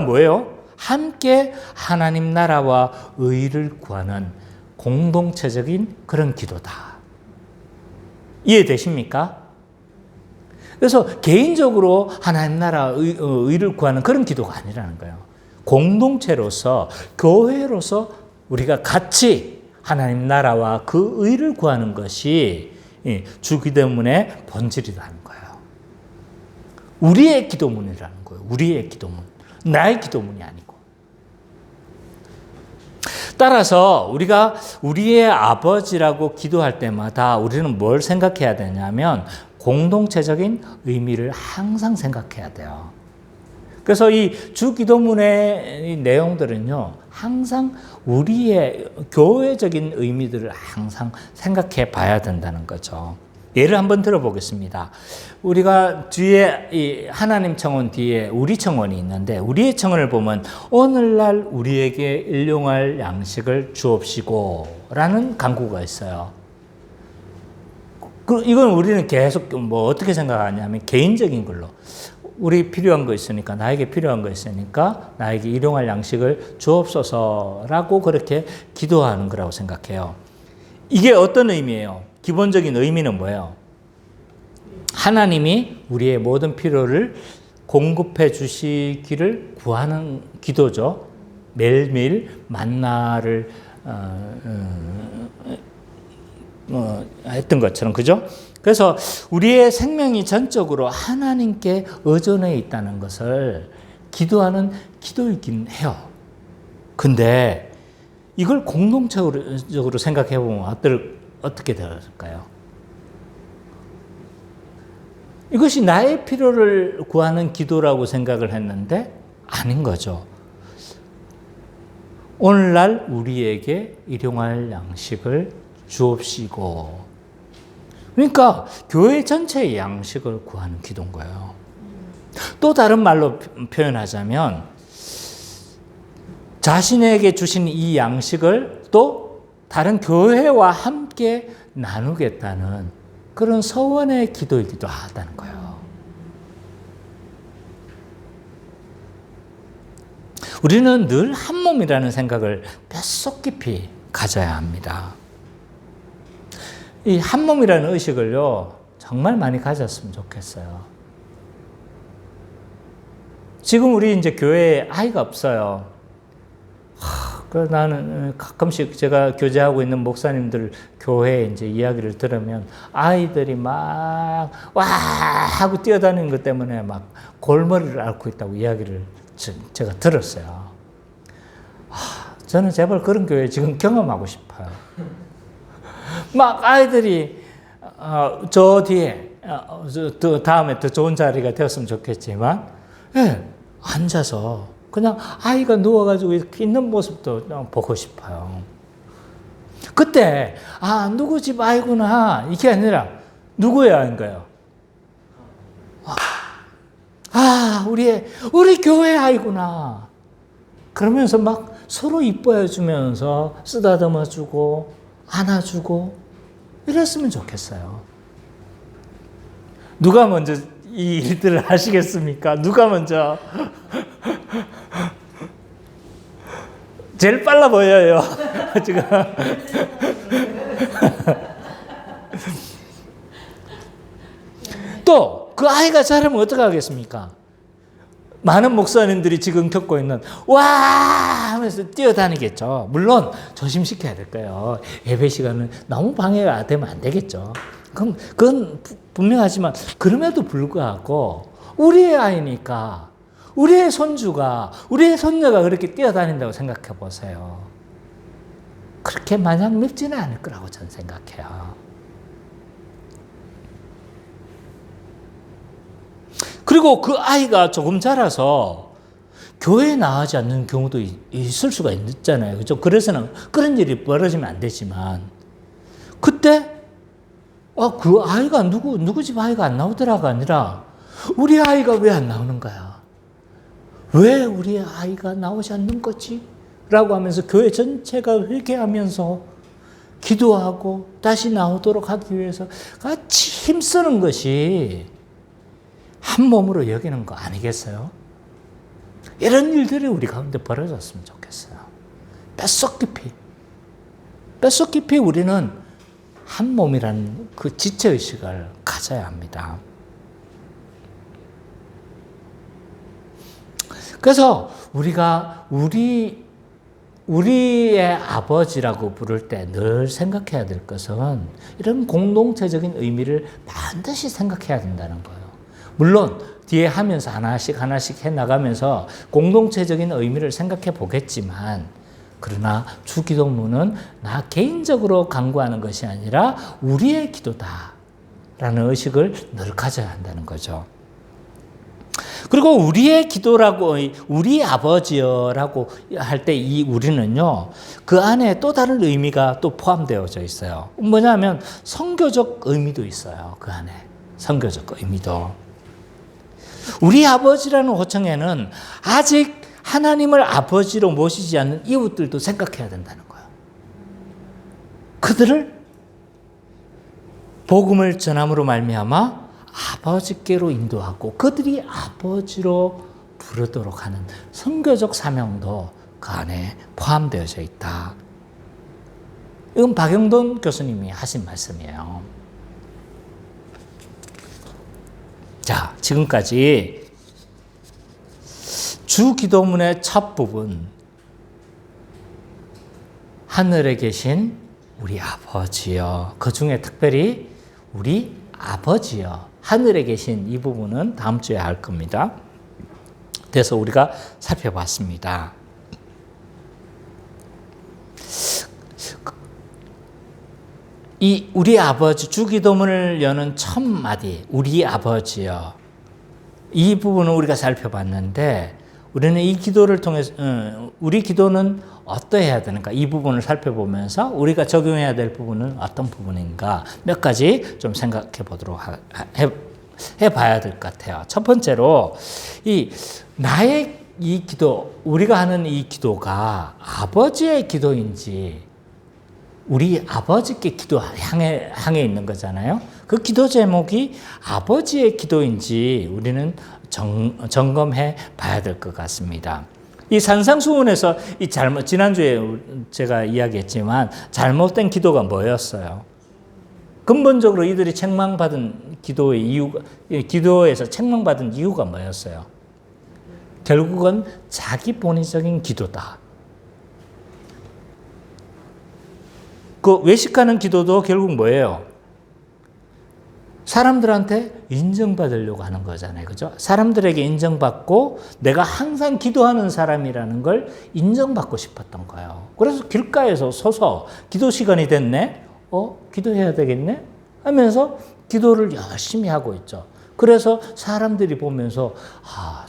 뭐예요? 함께 하나님 나라와 의를 구하는 공동체적인 그런 기도다. 이해되십니까? 그래서 개인적으로 하나님 나라 의를 구하는 그런 기도가 아니라는 거예요. 공동체로서, 교회로서 우리가 같이 하나님 나라와 그 의를 구하는 것이 주기도문의 본질이라는 거예요. 우리의 기도문이라는 거예요. 우리의 기도문. 나의 기도문이 아니고. 따라서 우리가 우리의 아버지라고 기도할 때마다 우리는 뭘 생각해야 되냐면 공동체적인 의미를 항상 생각해야 돼요. 그래서 이 주기도문의 내용들은요, 항상 우리의 교회적인 의미들을 항상 생각해 봐야 된다는 거죠. 예를 한번 들어보겠습니다. 우리가 뒤에 이 하나님 청원 뒤에 우리 청원이 있는데, 우리의 청원을 보면 오늘날 우리에게 일용할 양식을 주옵시고 라는 간구가 있어요. 이건 우리는 계속 어떻게 생각하냐면 개인적인 걸로. 우리 필요한 거 있으니까, 나에게 필요한 거 있으니까 나에게 일용할 양식을 주옵소서라고 그렇게 기도하는 거라고 생각해요. 이게 어떤 의미예요? 기본적인 의미는 뭐예요? 하나님이 우리의 모든 필요를 공급해 주시기를 구하는 기도죠. 매일매일 만나를 했던 것처럼, 그죠? 그래서 우리의 생명이 전적으로 하나님께 의존해 있다는 것을 기도하는 기도이긴 해요. 근데 이걸 공동체적으로 생각해 보면 어떻게 되었을까요? 이것이 나의 필요를 구하는 기도라고 생각을 했는데 아닌 거죠. 오늘날 우리에게 일용할 양식을 주옵시고, 그러니까 교회 전체의 양식을 구하는 기도인 거예요. 또 다른 말로 표현하자면 자신에게 주신 이 양식을 또 다른 교회와 함께 나누겠다는 그런 서원의 기도이기도 하다는 거예요. 우리는 늘 한 몸이라는 생각을 뼛속 깊이 가져야 합니다. 이 한 몸이라는 의식을요, 정말 많이 가졌으면 좋겠어요. 지금 우리 이제 교회에 아이가 없어요. 나는 가끔씩 제가 교제하고 있는 목사님들 교회 이제 이야기를 들으면 아이들이 막 와 하고 뛰어다니는 것 때문에 막 골머리를 앓고 있다고 이야기를 제가 들었어요. 저는 제발 그런 교회 지금 경험하고 싶어요. 막 아이들이 저 뒤에 다음에 더 좋은 자리가 되었으면 좋겠지만, 예, 앉아서 그냥 아이가 누워가지고 이렇게 있는 모습도 보고 싶어요. 그때 누구 집 아이구나 이게 아니라 누구의 아이인 거예요? 우리 교회 아이구나. 그러면서 막 서로 이뻐해 주면서 쓰다듬어 주고 안아주고 이랬으면 좋겠어요. 누가 먼저 이 일들을 하시겠습니까? 누가 먼저? 제일 빨라 보여요, 지금. 또 그 아이가 자라면 어떡하겠습니까? 많은 목사님들이 지금 겪고 있는 와 하면서 뛰어다니겠죠. 물론 조심시켜야 될 거예요. 예배 시간은 너무 방해가 되면 안 되겠죠. 그건 분명하지만 그럼에도 불구하고 우리의 아이니까 우리의 손주가 우리의 손녀가 그렇게 뛰어다닌다고 생각해 보세요. 그렇게 마냥 밉지는 않을 거라고 저는 생각해요. 그리고 그 아이가 조금 자라서 교회에 나가지 않는 경우도 있을 수가 있잖아요. 그렇죠? 그래서는 그런 일이 벌어지면 안 되지만 그때 그 아이가 누구 집 아이가 안 나오더라가 아니라 우리 아이가 왜 안 나오는 거야? 왜 우리 아이가 나오지 않는 거지? 라고 하면서 교회 전체가 회개하면서 기도하고 다시 나오도록 하기 위해서 같이 힘쓰는 것이 한 몸으로 여기는 거 아니겠어요? 이런 일들이 우리 가운데 벌어졌으면 좋겠어요. 뼛속 깊이 우리는 한 몸이라는 그 지체의식을 가져야 합니다. 그래서 우리가 우리의 아버지라고 부를 때 늘 생각해야 될 것은 이런 공동체적인 의미를 반드시 생각해야 된다는 거예요. 물론 뒤에 하면서 하나씩 해나가면서 공동체적인 의미를 생각해 보겠지만 그러나 주기도문은 나 개인적으로 간구하는 것이 아니라 우리의 기도다라는 의식을 늘 가져야 한다는 거죠. 그리고 우리의 기도라고 우리 아버지여라고 할 때 이 우리는요 그 안에 또 다른 의미가 또 포함되어져 있어요. 뭐냐면 선교적 의미도 있어요. 그 안에 선교적 의미도. 우리 아버지라는 호칭에는 아직 하나님을 아버지로 모시지 않는 이웃들도 생각해야 된다는 거예요. 그들을 복음을 전함으로 말미암아 아버지께로 인도하고 그들이 아버지로 부르도록 하는 선교적 사명도 그 안에 포함되어져 있다. 이건 박영돈 교수님이 하신 말씀이에요. 자, 지금까지 주기도문의 첫 부분, 하늘에 계신 우리 아버지여, 그 중에 특별히 우리 아버지여, 하늘에 계신 이 부분은 다음 주에 할 겁니다. 그래서 우리가 살펴봤습니다. 이 우리 아버지, 주기도문을 여는 첫 마디, 우리 아버지여, 이 부분을 우리가 살펴봤는데 우리는 이 기도를 통해서 우리 기도는 어떠해야 되는가 이 부분을 살펴보면서 우리가 적용해야 될 부분은 어떤 부분인가 몇 가지 좀 생각해 보도록 해봐야 될 것 같아요. 첫 번째로 나의 이 기도, 우리가 하는 이 기도가 아버지의 기도인지 우리 아버지께 향해 있는 거잖아요. 그 기도 제목이 아버지의 기도인지 우리는 점검해 봐야 될 것 같습니다. 이 산상수훈에서 지난주에 제가 이야기했지만 잘못된 기도가 뭐였어요? 근본적으로 이들이 책망받은 기도에서 책망받은 이유가 뭐였어요? 결국은 자기 본의적인 기도다. 그 외식하는 기도도 결국 뭐예요? 사람들한테 인정받으려고 하는 거잖아요. 그죠? 사람들에게 인정받고 내가 항상 기도하는 사람이라는 걸 인정받고 싶었던 거예요. 그래서 길가에서 서서 기도 시간이 됐네? 기도해야 되겠네? 하면서 기도를 열심히 하고 있죠. 그래서 사람들이 보면서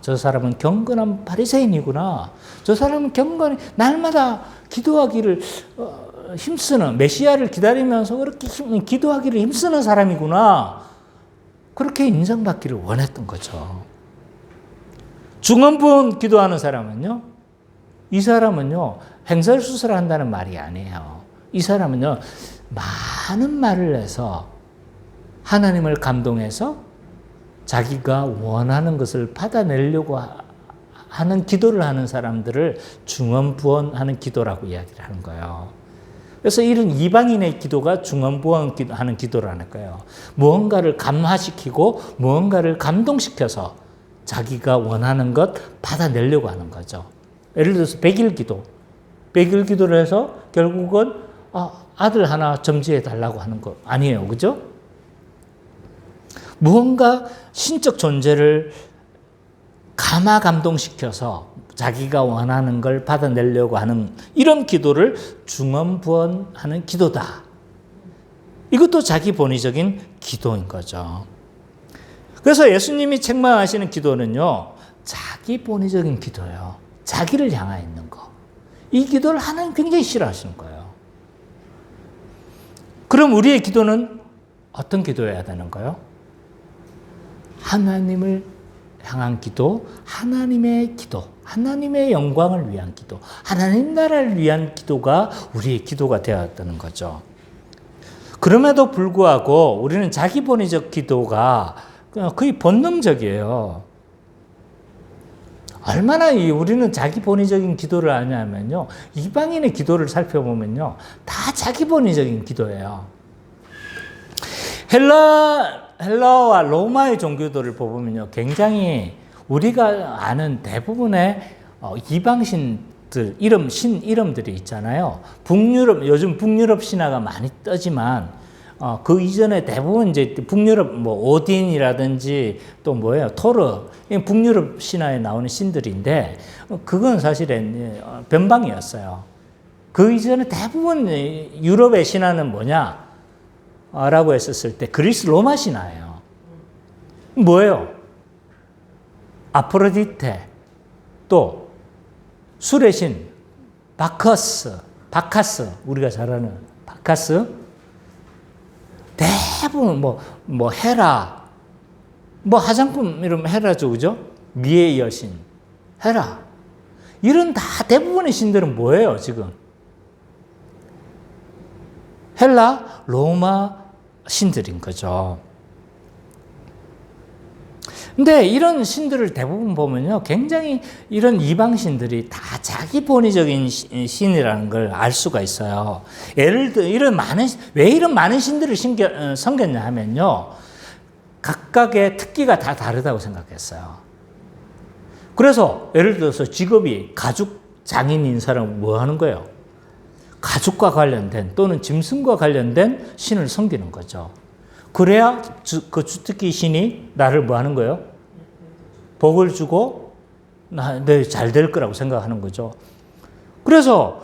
저 사람은 경건한 바리새인이구나. 저 사람은 경건히 날마다 기도하기를 힘쓰는 메시아를 기다리면서 그렇게 기도하기를 힘쓰는 사람이구나. 그렇게 인정받기를 원했던 거죠. 중언부언 기도하는 사람은요. 이 사람은요. 횡설수설 한다는 말이 아니에요. 이 사람은요. 많은 말을 해서 하나님을 감동해서 자기가 원하는 것을 받아내려고 하는 기도를 하는 사람들을 중언부언하는 기도라고 이야기를 하는 거예요. 그래서 이런 이방인의 기도가 중언부언하는 기도라는 거예요. 무언가를 감화시키고 무언가를 감동시켜서 자기가 원하는 것 받아내려고 하는 거죠. 예를 들어서 백일 기도를 해서 결국은 아들 하나 점지해 달라고 하는 거 아니에요. 그죠? 무언가 신적 존재를 감동시켜서 자기가 원하는 걸 받아내려고 하는 이런 기도를 중언부언하는 기도다. 이것도 자기 본의적인 기도인 거죠. 그래서 예수님이 책망하시는 기도는요. 자기 본의적인 기도예요. 자기를 향해 있는 거. 이 기도를 하나님 굉장히 싫어하시는 거예요. 그럼 우리의 기도는 어떤 기도여야 되는가요? 하나님을 향한 기도, 하나님의 기도, 하나님의 영광을 위한 기도, 하나님 나라를 위한 기도가 우리의 기도가 되었다는 거죠. 그럼에도 불구하고 우리는 자기 본의적 기도가 거의 본능적이에요. 얼마나 우리는 자기 본의적인 기도를 하냐면요. 이방인의 기도를 살펴보면요. 다 자기 본의적인 기도예요. 헬라와 로마의 종교들을 보면요. 굉장히 우리가 아는 대부분의 이방신들, 신 이름들이 있잖아요. 요즘 북유럽 신화가 많이 뜨지만, 그 이전에 대부분 이제 북유럽, 오딘이라든지 또 토르, 북유럽 신화에 나오는 신들인데, 그건 사실은 변방이었어요. 그 이전에 대부분 유럽의 신화는 뭐냐? 라고 했었을 때 그리스 로마 신화예요. 뭐예요? 아프로디테, 또 술의 신 바카스, 우리가 잘 아는 바카스, 대부분 헤라, 화장품 이름 헤라죠, 그죠? 미의 여신 헤라, 이런 다 대부분의 신들은 뭐예요? 지금 헬라, 로마 신들인 거죠. 근데 이런 신들을 대부분 보면요. 굉장히 이런 이방 신들이 다 자기 본의적인 신이라는 걸 알 수가 있어요. 예를 들어, 왜 이런 많은 신들을 섬겼냐 하면요. 각각의 특기가 다 다르다고 생각했어요. 그래서 예를 들어서 직업이 가죽 장인인 사람은 뭐 하는 거예요? 가죽과 관련된 또는 짐승과 관련된 신을 섬기는 거죠. 그래야 그 주특기 신이 나를 뭐 하는 거예요? 복을 주고 잘 될 거라고 생각하는 거죠. 그래서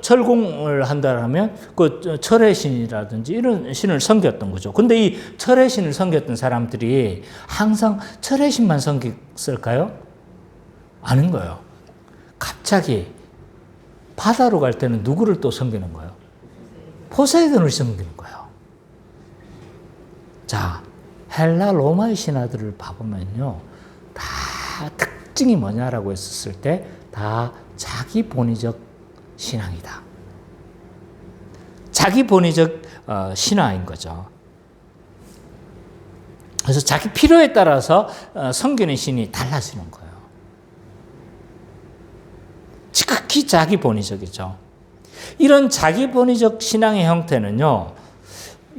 철공을 한다면 그 철의 신이라든지 이런 신을 섬겼던 거죠. 근데 이 철의 신을 섬겼던 사람들이 항상 철의 신만 섬겼을까요? 아는 거예요. 갑자기 바다로 갈 때는 누구를 또 섬기는 거예요? 포세이돈을 섬기는 거예요. 자, 헬라 로마의 신화들을 봐보면요. 다 특징이 뭐냐라고 했었을 때 다 자기 본위적 신앙이다. 자기 본위적 신화인 거죠. 그래서 자기 필요에 따라서 섬기는 신이 달라지는 거예요. 지극히 자기 본위적이죠. 이런 자기 본위적 신앙의 형태는요,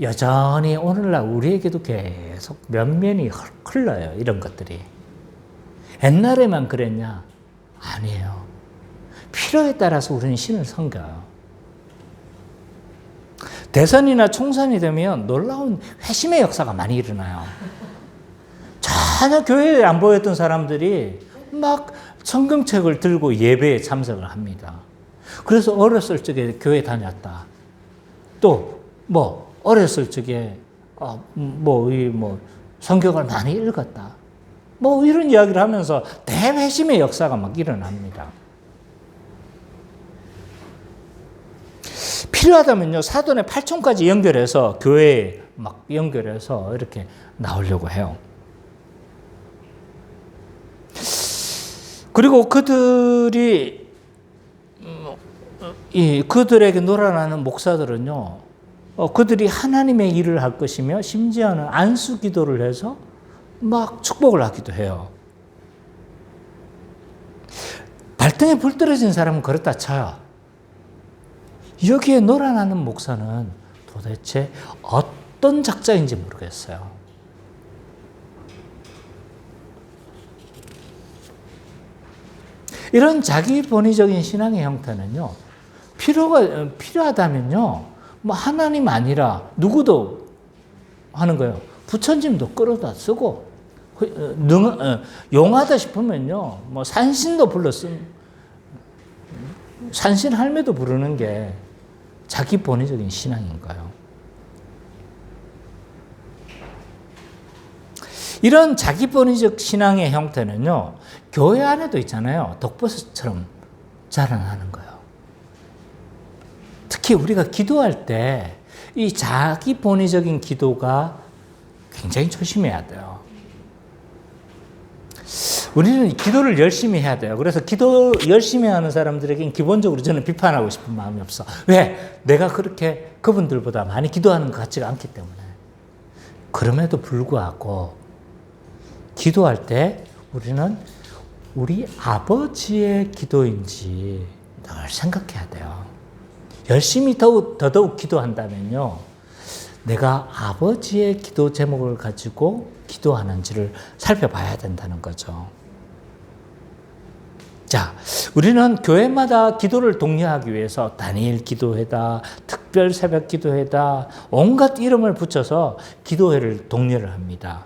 여전히 오늘날 우리에게도 계속 면면이 흘러요. 이런 것들이. 옛날에만 그랬냐? 아니에요. 필요에 따라서 우리는 신을 섬겨요. 대선이나 총선이 되면 놀라운 회심의 역사가 많이 일어나요. 전혀 교회에 안 보였던 사람들이 막 성경책을 들고 예배에 참석을 합니다. 그래서 어렸을 적에 교회 다녔다. 또 어렸을 적에 성경을 많이 읽었다. 이런 이야기를 하면서 대회심의 역사가 막 일어납니다. 필요하다면요, 사돈의 8촌까지 연결해서 교회에 막 연결해서 이렇게 나오려고 해요. 그리고 그들에게 놀아나는 목사들은요, 그들이 하나님의 일을 할 것이며 심지어는 안수 기도를 해서 막 축복을 하기도 해요. 발등에 불 떨어진 사람은 그렇다 쳐요. 여기에 놀아나는 목사는 도대체 어떤 작자인지 모르겠어요. 이런 자기 본위적인 신앙의 형태는요, 필요하다면요, 하나님 아니라 누구도 하는 거예요. 부처님도 끌어다 쓰고, 용하다 싶으면요, 산신도 산신 할매도 부르는 게 자기 본위적인 신앙인가요? 이런 자기 본위적 신앙의 형태는요, 교회 안에도 있잖아요. 독버섯처럼 자라나는 거예요. 특히 우리가 기도할 때 이 자기 본위적인 기도가 굉장히 조심해야 돼요. 우리는 기도를 열심히 해야 돼요. 그래서 기도 열심히 하는 사람들에겐 기본적으로 저는 비판하고 싶은 마음이 없어. 왜? 내가 그렇게 그분들보다 많이 기도하는 것 같지가 않기 때문에. 그럼에도 불구하고 기도할 때 우리는 우리 아버지의 기도인지 늘 생각해야 돼요. 열심히 더더욱 기도한다면요, 내가 아버지의 기도 제목을 가지고 기도하는지를 살펴봐야 된다는 거죠. 자, 우리는 교회마다 기도를 독려하기 위해서 다니엘 기도회다, 특별 새벽 기도회다, 온갖 이름을 붙여서 기도회를 독려를 합니다.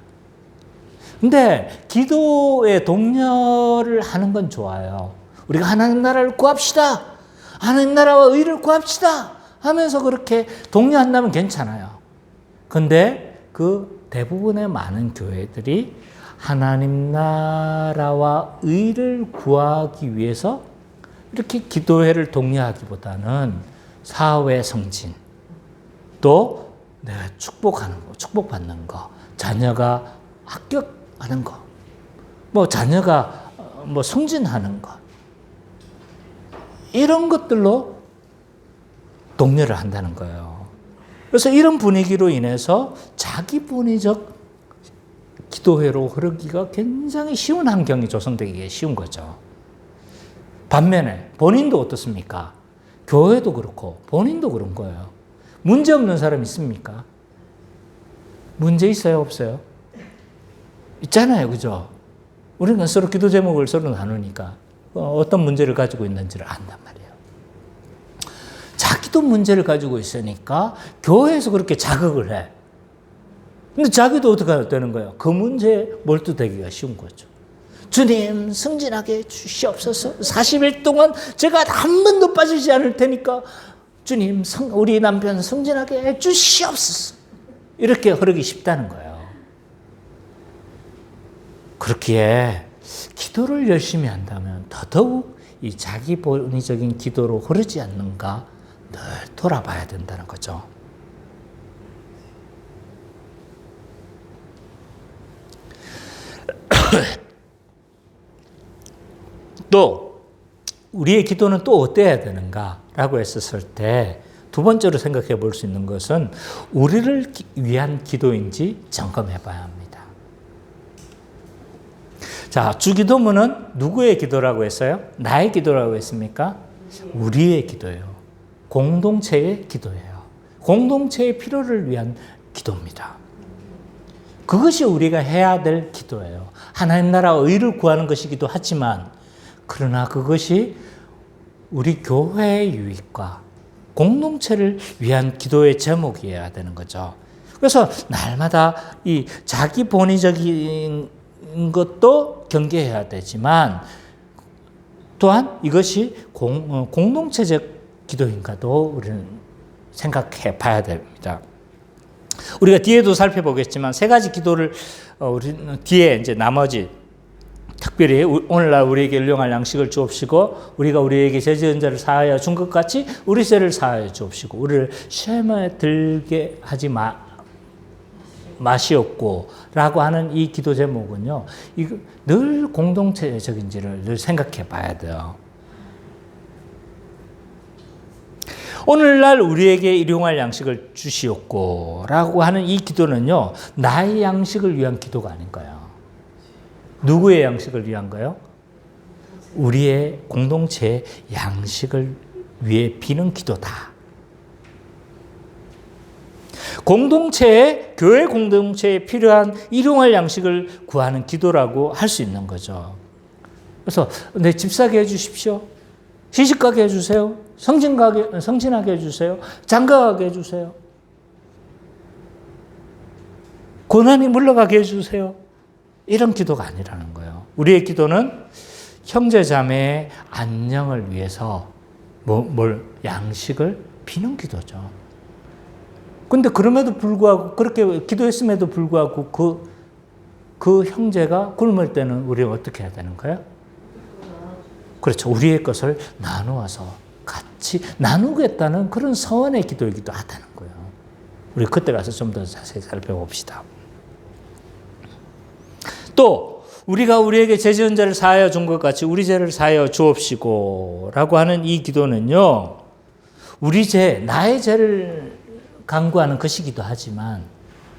근데 기도의 독려를 하는 건 좋아요. 우리가 하나님 나라를 구합시다. 하나님 나라와 의를 구합시다. 하면서 그렇게 독려한다면 괜찮아요. 근데 그 대부분의 많은 교회들이 하나님 나라와 의를 구하기 위해서 이렇게 기도회를 독려하기보다는 사회 승진, 또 내가 축복하는 거, 축복받는 거, 자녀가 합격하는 거, 자녀가 승진하는 거, 이런 것들로 독려를 한다는 거예요. 그래서 이런 분위기로 인해서 자기 본위적 기도회로 흐르기가 굉장히 쉬운 환경이 조성되기가 쉬운 거죠. 반면에 본인도 어떻습니까? 교회도 그렇고 본인도 그런 거예요. 문제 없는 사람 있습니까? 문제 있어요? 없어요? 있잖아요. 그죠? 우리는 서로 기도 제목을 서로 나누니까 어떤 문제를 가지고 있는지를 안단 말이에요. 자기도 문제를 가지고 있으니까 교회에서 그렇게 자극을 해. 근데 자기도 어떻게 되는 거예요? 그 문제에 몰두되기가 쉬운 거죠. 주님, 승진하게 주시옵소서. 40일 동안 제가 한 번도 빠지지 않을 테니까 주님, 우리 남편 승진하게 해 주시옵소서. 이렇게 흐르기 쉽다는 거예요. 그렇기에 기도를 열심히 한다면 더더욱 이 자기 본의적인 기도로 흐르지 않는가 늘 돌아봐야 된다는 거죠. 또 우리의 기도는 또 어때야 되는가라고 했었을 때 두 번째로 생각해 볼 수 있는 것은 우리를 위한 기도인지 점검해 봐야 합니다. 자, 주기도문은 누구의 기도라고 했어요? 나의 기도라고 했습니까? 우리의 기도예요. 공동체의 기도예요. 공동체의 필요를 위한 기도입니다. 그것이 우리가 해야 될 기도예요. 하나님 나라 의를 구하는 것이기도 하지만 그러나 그것이 우리 교회의 유익과 공동체를 위한 기도의 제목이어야 되는 거죠. 그래서 날마다 이 자기 본의적인 것도 경계해야 되지만 또한 이것이 공동체적 기도인가도 우리는 생각해 봐야 됩니다. 우리가 뒤에도 살펴보겠지만 세 가지 기도를 우리 뒤에 이제 나머지 특별히 오늘날 우리에게 일용할 양식을 주옵시고 우리가 우리에게 죄 지은 자를 사하여 준 것 같이 우리 죄를 사하여 주옵시고 우리를 시험에 들게 하지 마시옵고 라고 하는 이 기도 제목은요, 이거 늘 공동체적인지를 늘 생각해 봐야 돼요. 오늘날 우리에게 일용할 양식을 주시옵고 라고 하는 이 기도는요, 나의 양식을 위한 기도가 아닌가요? 누구의 양식을 위한 거요? 우리의 공동체의 양식을 위해 비는 기도다. 교회 공동체에 필요한 일용할 양식을 구하는 기도라고 할 수 있는 거죠. 그래서 내 집 사게 해주십시오. 시집 가게 해주세요. 성진하게 해주세요. 장가가게 해주세요. 고난이 물러가게 해주세요. 이런 기도가 아니라는 거예요. 우리의 기도는 형제 자매의 안녕을 위해서 양식을 비는 기도죠. 근데 그럼에도 불구하고 그렇게 기도했음에도 불구하고 그 형제가 굶을 때는 우리가 어떻게 해야 되는 거예요? 그렇죠. 우리의 것을 나누어서 같이 나누겠다는 그런 서원의 기도이기도 하다는 거예요. 우리 그때 가서 좀 더 자세히 살펴봅시다. 또 우리가 우리에게 죄 지은 자를 사하여 준 것 같이 우리 죄를 사하여 주옵시고 라고 하는 이 기도는요, 우리 죄, 나의 죄를 간구하는 것이기도 하지만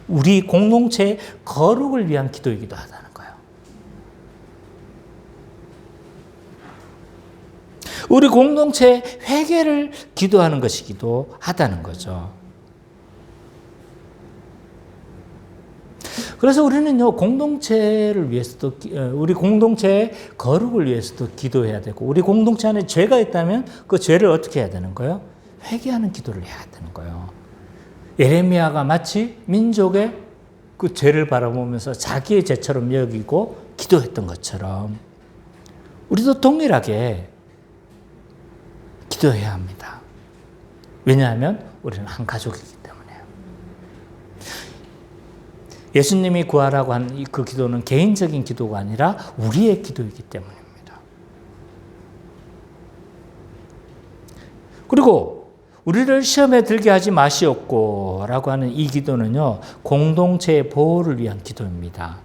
우리 공동체의 거룩을 위한 기도이기도 하다는 거예요. 우리 공동체의 회개를 기도하는 것이기도 하다는 거죠. 그래서 우리는요, 공동체를 위해서도, 우리 공동체의 거룩을 위해서도 기도해야 되고, 우리 공동체 안에 죄가 있다면 그 죄를 어떻게 해야 되는 거예요? 회개하는 기도를 해야 되는 거예요. 예레미야가 마치 민족의 그 죄를 바라보면서 자기의 죄처럼 여기고 기도했던 것처럼 우리도 동일하게 기도해야 합니다. 왜냐하면 우리는 한 가족이기 때문에요. 예수님이 구하라고 한 그 기도는 개인적인 기도가 아니라 우리의 기도이기 때문입니다. 그리고 우리를 시험에 들게 하지 마시옵고 라고 하는 이 기도는요, 공동체의 보호를 위한 기도입니다.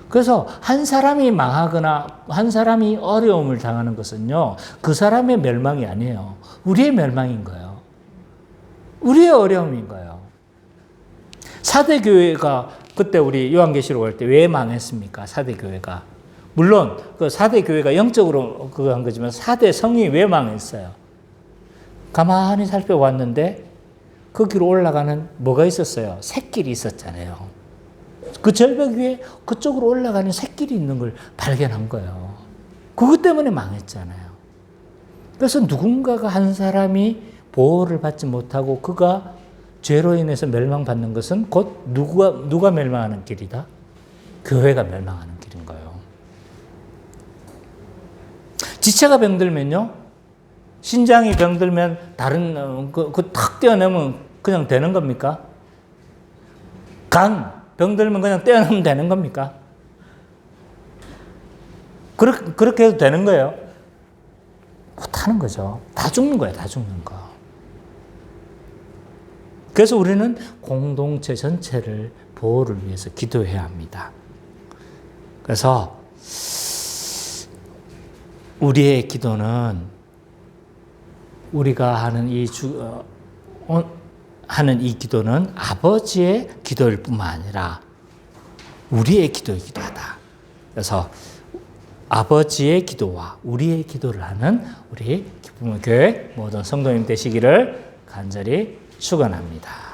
그래서 한 사람이 망하거나 한 사람이 어려움을 당하는 것은요, 그 사람의 멸망이 아니에요. 우리의 멸망인 거예요. 우리의 어려움인 거예요. 사대 교회가 그때 우리 요한계시록 할 때 왜 망했습니까? 사대 교회가. 물론 그 사대 교회가 영적으로 그거 한 거지만 사대 성이 왜 망했어요? 가만히 살펴봤는데 거기로 올라가는 뭐가 있었어요? 샛길이 있었잖아요. 그 절벽 위에 그쪽으로 올라가는 샛길이 있는 걸 발견한 거예요. 그것 때문에 망했잖아요. 그래서 누군가가 한 사람이 보호를 받지 못하고 그가 죄로 인해서 멸망받는 것은 곧 누가 멸망하는 길이다? 교회가 멸망하는 길인 거예요. 지체가 병들면요, 신장이 병들면 다른 탁 떼어내면 그냥 되는 겁니까? 간 병들면 그냥 떼어내면 되는 겁니까? 그렇게 해도 되는 거예요? 못하는 거죠. 다 죽는 거예요. 다 죽는 거. 그래서 우리는 공동체 전체를 보호를 위해서 기도해야 합니다. 그래서 우리의 기도는 우리가 하는 하는 이 기도는 아버지의 기도일 뿐만 아니라 우리의 기도이기도 하다. 그래서 아버지의 기도와 우리의 기도를 하는 우리 기쁨의 교회 모든 성도님 되시기를 간절히 축원합니다.